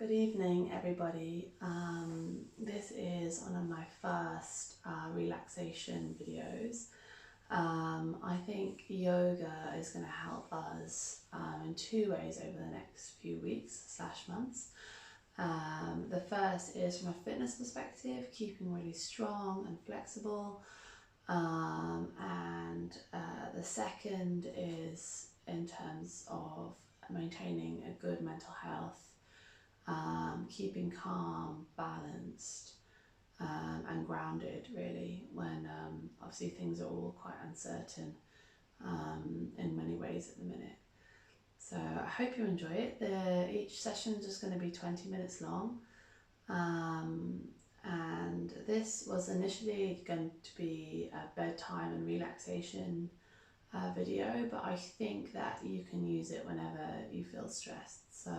Good evening, everybody. This is one of my first relaxation videos. I think yoga is going to help us in two ways over the next few weeks / months. The first is from a fitness perspective, keeping really strong and flexible. And the second is in terms of maintaining a good mental health. Keeping calm, balanced, and grounded really when obviously things are all quite uncertain in many ways at the minute. So I hope you enjoy it. Each session is just going to be 20 minutes long, and this was initially going to be a bedtime and relaxation video, but I think that you can use it whenever you feel stressed. So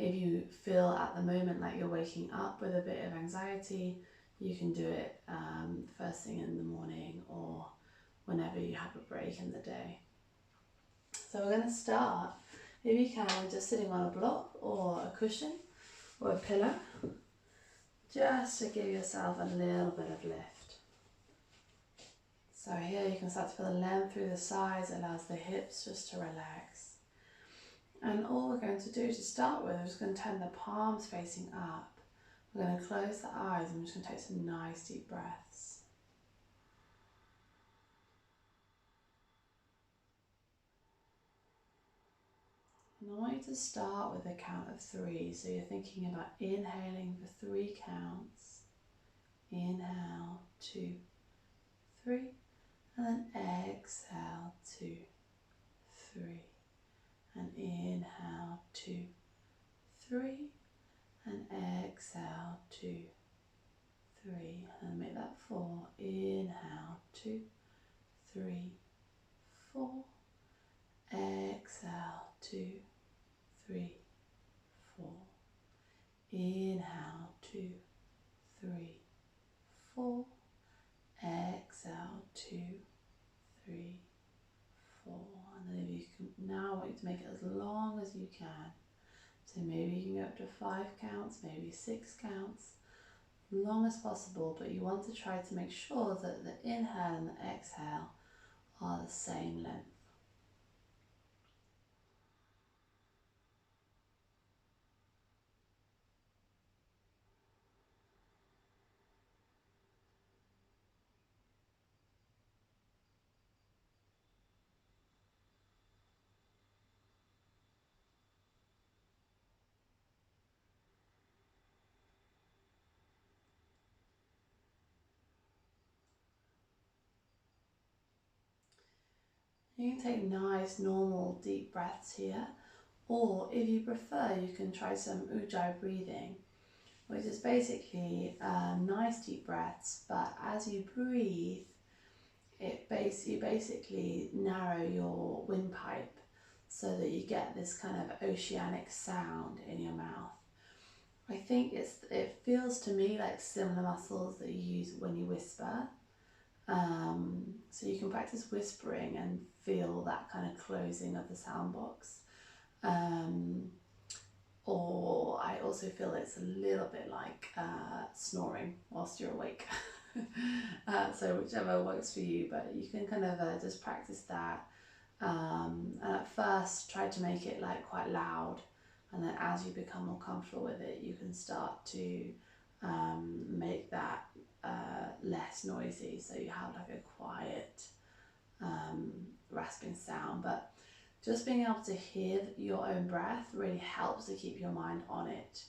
if you feel at the moment like you're waking up with a bit of anxiety, you can do it first thing in the morning or whenever you have a break in the day. So we're going to start, if you can, just sitting on a block or a cushion or a pillow, just to give yourself a little bit of lift. So here you can start to feel the length through the sides, allows the hips just to relax. And all we're going to do to start with, we're just going to turn the palms facing up. We're going to close the eyes and we're just going to take some nice deep breaths. And I want you to start with a count of 3. So you're thinking about inhaling for 3 counts. Inhale, 2, 3. And then exhale, 2, 3. And inhale, 2, 3. And exhale, 2, 3. And make that 4. Inhale, 2, 3, 4. Exhale, 2, 3, 4. Inhale, 2, 3, 4. Exhale, 2, 3, 4. And then if you can, now I want you to make it as long as you can. So maybe you can go up to 5 counts, maybe 6 counts, long as possible, but you want to try to make sure that the inhale and the exhale are the same length. You can take nice, normal, deep breaths here, or if you prefer, you can try some ujjayi breathing, which is basically nice deep breaths, but as you breathe, you basically narrow your windpipe so that you get this kind of oceanic sound in your mouth. I think it feels to me like similar muscles that you use when you whisper. So you can practice whispering and feel that kind of closing of the sound box. Or I also feel it's a little bit like snoring whilst you're awake. So whichever works for you, but you can kind of just practice that. And at first try to make it like quite loud, and then as you become more comfortable with it, you can start to make that less noisy, so you have like a quiet rasping sound. But just being able to hear your own breath really helps to keep your mind on it,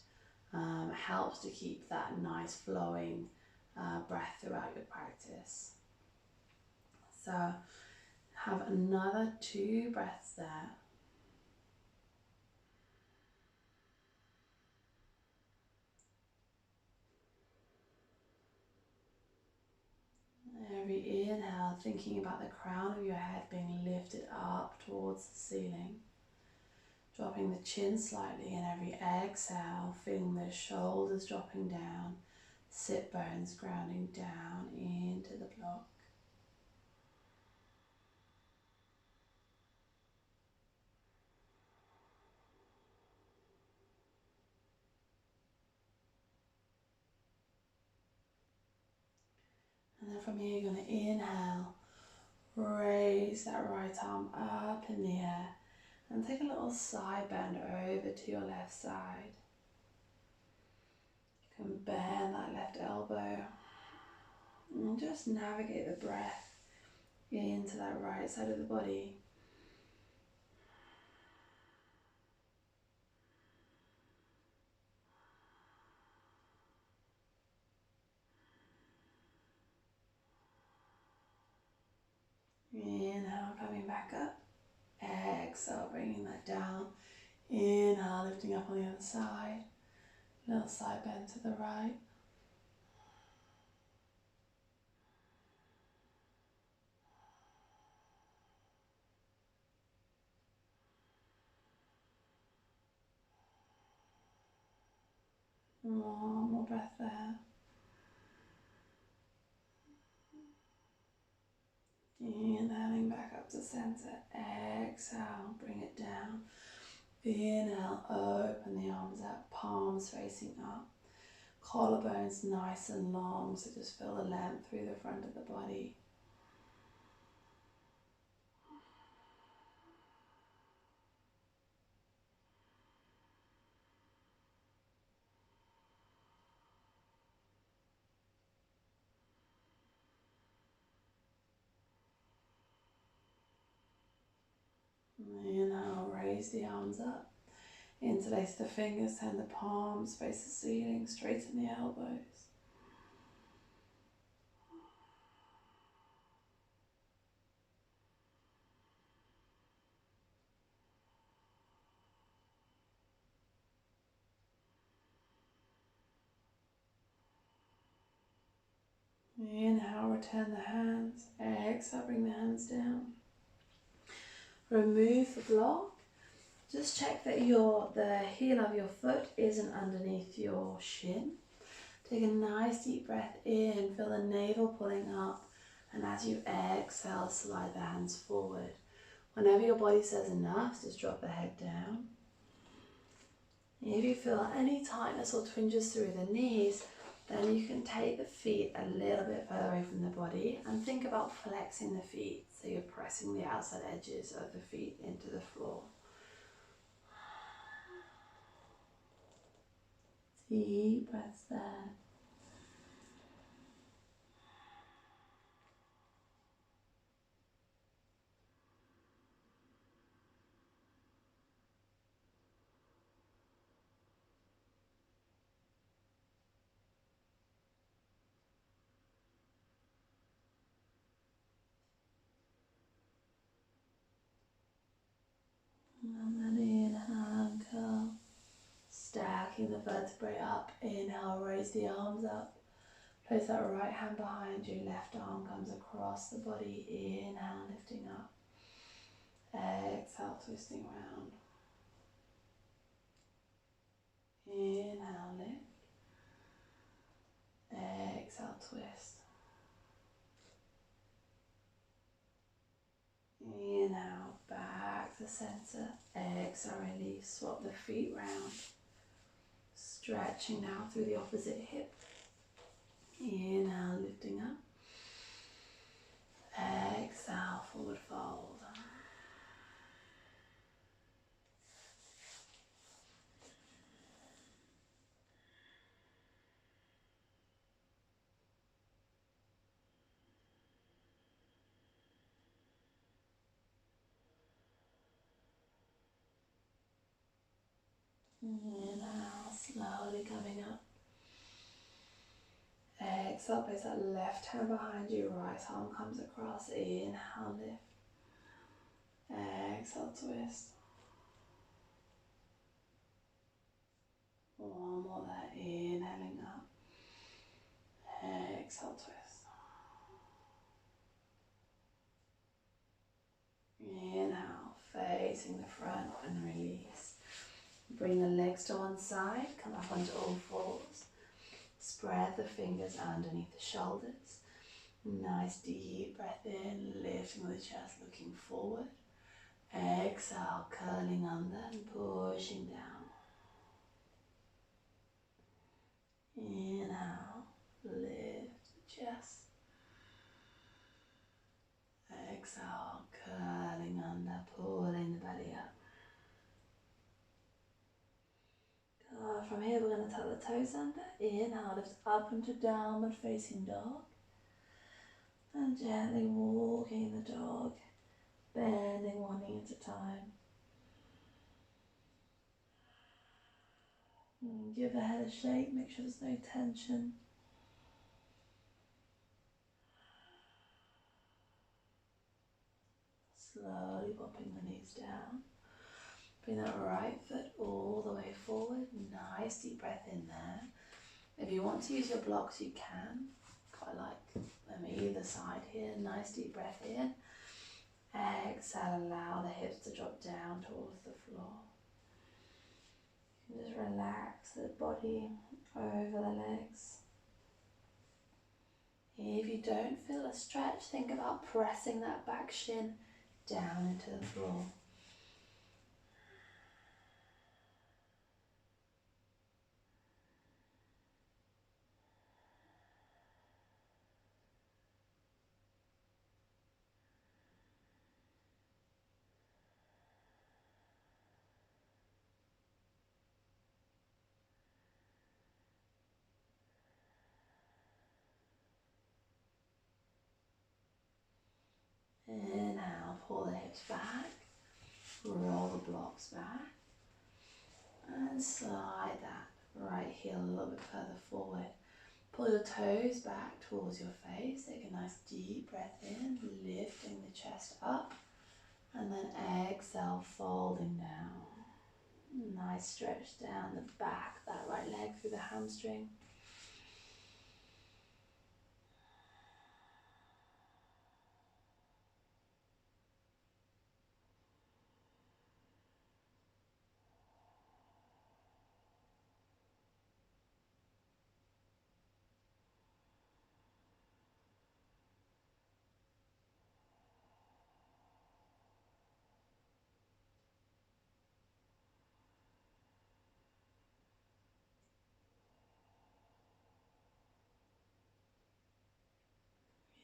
helps to keep that nice flowing breath throughout your practice. So have another 2 breaths there. Every inhale, thinking about the crown of your head being lifted up towards the ceiling, dropping the chin slightly, and every exhale, feeling the shoulders dropping down, sit bones grounding down into the block. then from here you're going to inhale, raise that right arm up in the air and take a little side bend over to your left side. You can bend that left elbow and just navigate the breath into that right side of the body. Inhale, coming back up. Exhale, bringing that down. Inhale, lifting up on the other side. Little side bend to the right. One more breath there. Inhaling back up to center. Exhale, bring it down. Inhale, open the arms out, palms facing up. Collarbones nice and long, so just feel the length through the front of the body. Inhale, raise the arms up. Interlace the fingers, send the palms face the ceiling, straighten the elbows. Inhale, return the hands. Exhale, bring the hands down. Remove the block. Just check that the heel of your foot isn't underneath your shin. Take a nice deep breath in, feel the navel pulling up, and as you exhale, slide the hands forward. Whenever your body says enough, just drop the head down. If you feel any tightness or twinges through the knees, then you can take the feet a little bit further away from the body and think about flexing the feet. So you're pressing the outside edges of the feet into the floor. Deep breaths there. And then inhale and curl. Stacking the vertebrae up. Inhale, raise the arms up. Place that right hand behind you. Left arm comes across the body. Inhale, lifting up. Exhale, twisting round. Inhale, lift. Exhale, twist. Inhale, back to center. Exhale, release. Swap the feet round. Stretching now through the opposite hip. Inhale, lifting up. Exhale, forward fold. Inhale, slowly coming up. Exhale, place that left hand behind you, right arm comes across. Inhale, lift. Exhale, twist. One more there, inhaling up. Exhale, twist. Inhale, facing the front and release. Bring the legs to one side, come up onto all fours. Spread the fingers underneath the shoulders. Nice deep breath in, lifting the chest, looking forward. Exhale, curling under and pushing down. Inhale, lift the chest. from here we're going to tuck the toes under. Inhale, lift up into downward facing dog. And gently walking the dog, bending one knee at a time. And give the head a shake, make sure there's no tension. Slowly popping the knees down. Bring that right foot all the way forward. Nice deep breath in there. If you want to use your blocks, you can. Quite like them either side here. Nice deep breath in. Exhale, allow the hips to drop down towards the floor. Just relax the body over the legs. If you don't feel a stretch, think about pressing that back shin down into the floor. Inhale, pull the hips back, roll the blocks back, and slide that right heel a little bit further forward. Pull your toes back towards your face, take a nice deep breath in, lifting the chest up, and then exhale, folding down. Nice stretch down the back, that right leg through the hamstring.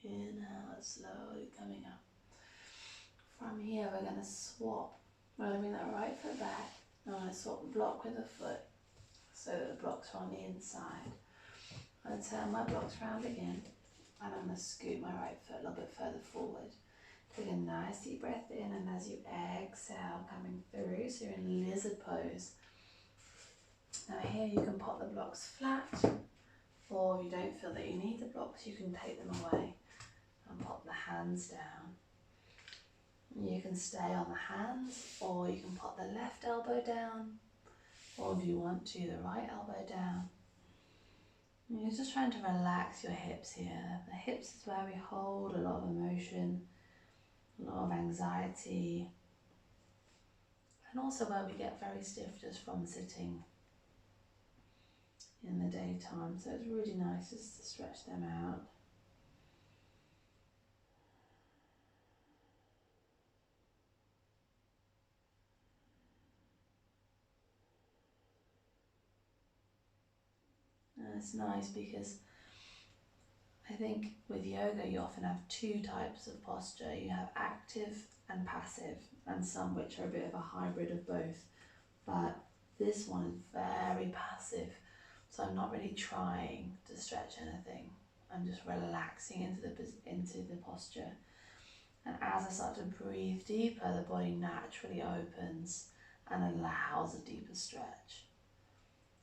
Inhale, slowly coming up. From here, we're going to swap. We're going to bring that right foot back. I'm going to swap the block with the foot so that the blocks are on the inside. I'm going to turn my blocks round again, and I'm going to scoot my right foot a little bit further forward. Take a nice deep breath in, and as you exhale, coming through, so you're in lizard pose. Now here you can pop the blocks flat, or if you don't feel that you need the blocks, you can take them away and pop the hands down. You can stay on the hands, or you can pop the left elbow down, or if you want to, the right elbow down. And you're just trying to relax your hips here. The hips is where we hold a lot of emotion, a lot of anxiety, and also where we get very stiff just from sitting in the daytime. So it's really nice just to stretch them out. And it's nice because I think with yoga you often have two types of posture. You have active and passive, and some which are a bit of a hybrid of both. But this one is very passive, so I'm not really trying to stretch anything. I'm just relaxing into the posture. And as I start to breathe deeper, the body naturally opens and allows a deeper stretch.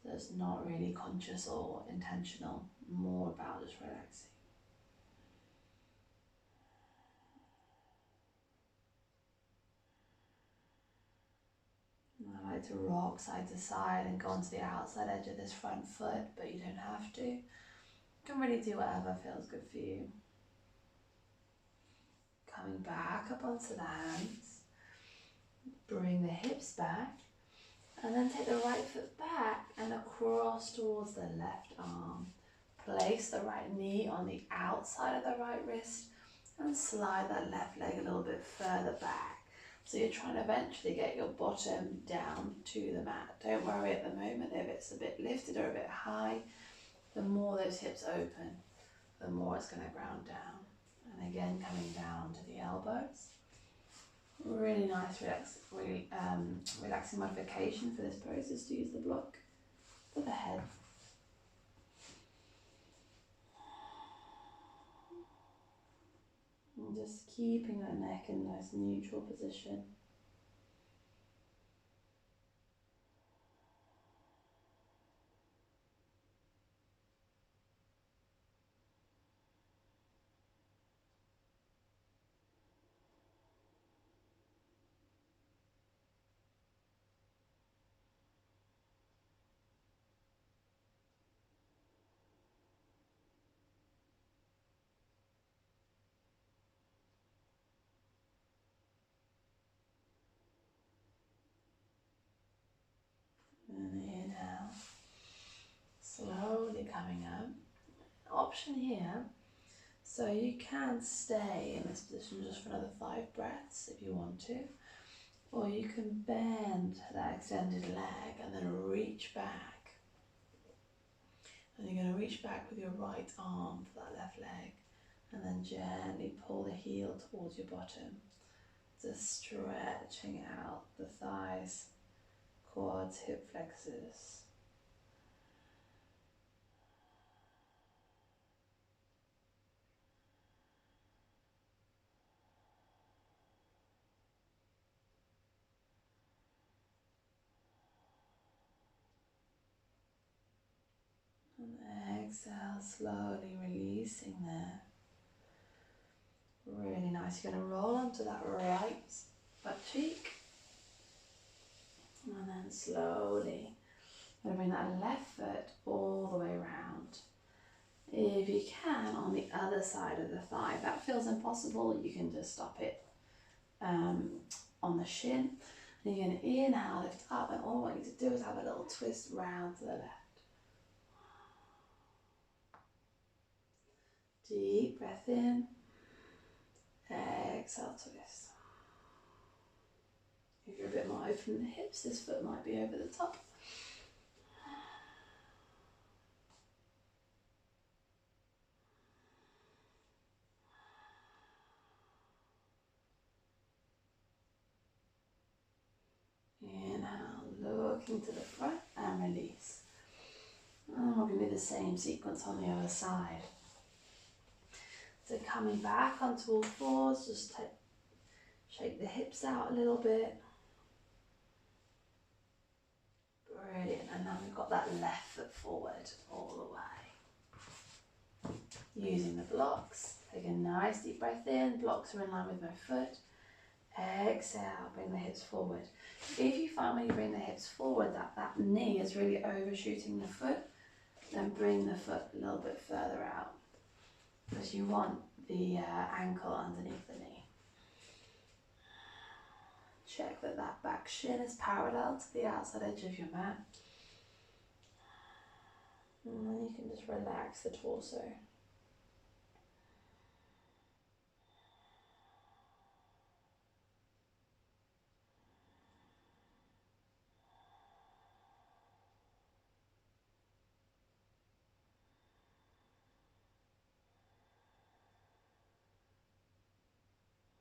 So it's not really conscious or intentional, more about just relaxing. I like to rock side to side and go onto the outside edge of this front foot, but you don't have to. You can really do whatever feels good for you. Coming back up onto the hands, bring the hips back, and then take the right foot back and across towards the left arm. Place the right knee on the outside of the right wrist and slide that left leg a little bit further back. So you're trying to eventually get your bottom down to the mat. Don't worry at the moment if it's a bit lifted or a bit high. The more those hips open, the more it's going to ground down. And again, coming down to the elbows. Really nice relaxing modification for this pose is to use the block. for the head. And just keeping the neck in a nice neutral position. And inhale, slowly coming up. Option here, so you can stay in this position just for another 5 breaths if you want to, or you can bend that extended leg and then reach back. And you're going to reach back with your right arm for that left leg, and then gently pull the heel towards your bottom, just stretching out the thighs, quads, hip flexors. And exhale, slowly releasing there. Really nice. You're going to roll onto that right butt cheek. And then slowly, you're going to bring that left foot all the way around. If you can, on the other side of the thigh. If that feels impossible, you can just stop it on the shin. And you're going to inhale, lift up, and all I want you to do is have a little twist round to the left. Deep breath in. Exhale, twist. If you're a bit more open in the hips, this foot might be over the top. Inhale, looking to the front and release. And we're going to do the same sequence on the other side. So coming back onto all fours, just shake the hips out a little bit. Brilliant. And now we've got that left foot forward all the way. Using the blocks. Take a nice deep breath in. Blocks are in line with my foot. Exhale, bring the hips forward. If you find when you bring the hips forward that knee is really overshooting the foot, then bring the foot a little bit further out, because you want the ankle underneath the knee. Check that that back shin is parallel to the outside edge of your mat. And then you can just relax the torso.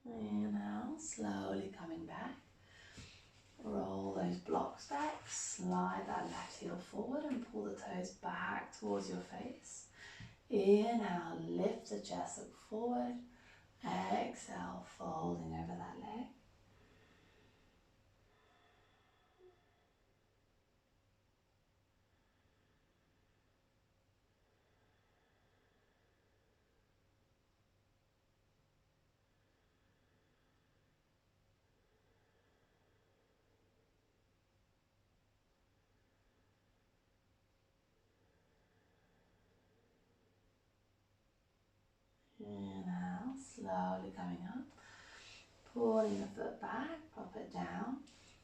Inhale, slowly coming back. Roll those blocks back, slide that left heel forward and pull the toes back towards your face. Inhale, lift the chest up forward. Exhale, folding over that leg. Inhale, slowly coming up. Pulling the foot back, pop it down.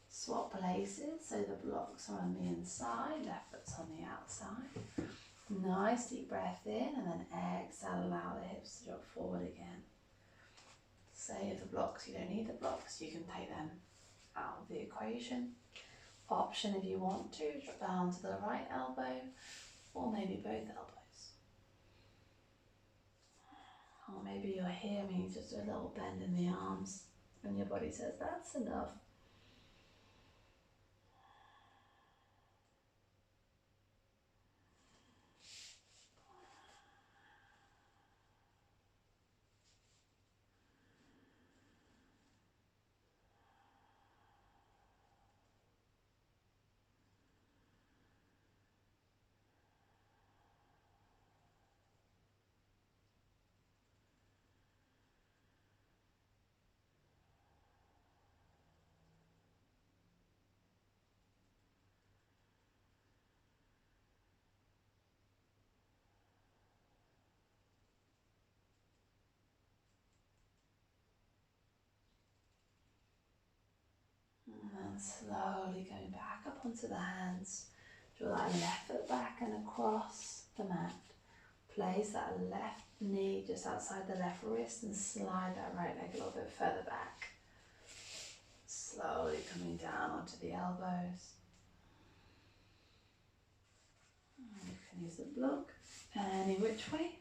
Swap places so the blocks are on the inside, left foot's on the outside. Nice deep breath in, and then exhale, allow the hips to drop forward again. Save the blocks, you don't need the blocks, you can take them out of the equation. Option if you want to, drop down to the right elbow, or maybe both elbows. Or maybe you're here and you just do a little bend in the arms, and your body says, that's enough. And slowly going back up onto the hands. Draw that left foot back and across the mat. Place that left knee just outside the left wrist and slide that right leg a little bit further back. Slowly coming down onto the elbows. You can use the block any which way.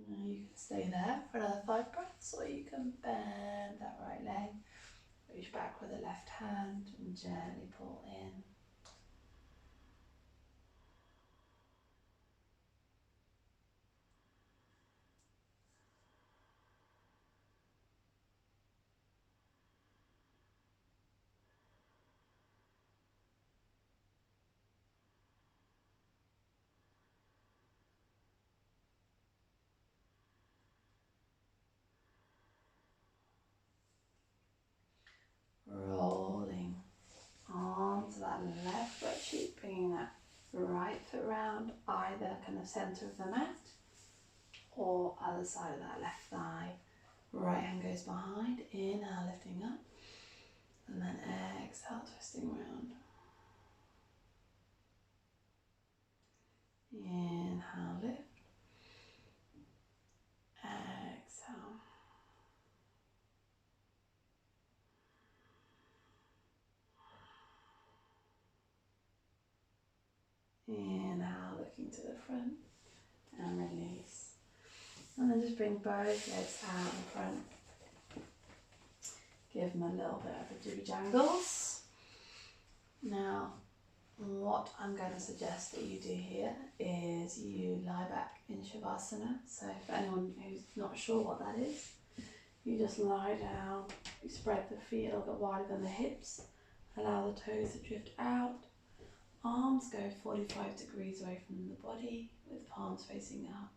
Now you can stay there for another 5 breaths, or you can bend that right leg, reach back with the left hand and gently pull in. Rolling onto that left butt cheek, bringing that right foot round, either kind of center of the mat or other side of that left thigh. Right hand goes behind, inhale, lifting up, and then exhale, twisting around. Inhale, lift, exhale. Inhale, looking to the front, and release. And then just bring both legs out in front. Give them a little bit of a jibby jangles. Now, what I'm going to suggest that you do here is you lie back in Shavasana. So for anyone who's not sure what that is, you just lie down, you spread the feet a little bit wider than the hips, allow the toes to drift out, arms go 45 degrees away from the body with palms facing up.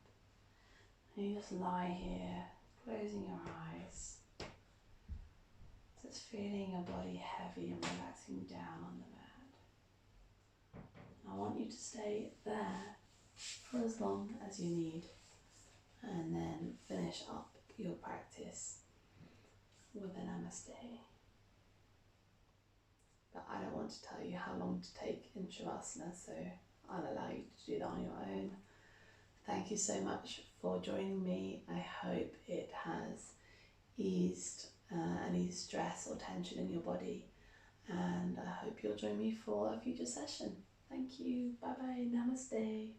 And you just lie here, closing your eyes, just feeling your body heavy and relaxing down on the mat. I want you to stay there for as long as you need, and then finish up your practice with a namaste. But I don't want to tell you how long to take in Shavasana, so I'll allow you to do that on your own. Thank you so much for joining me. I hope it has eased any stress or tension in your body, and I hope you'll join me for a future session. Thank you. Bye bye. Namaste.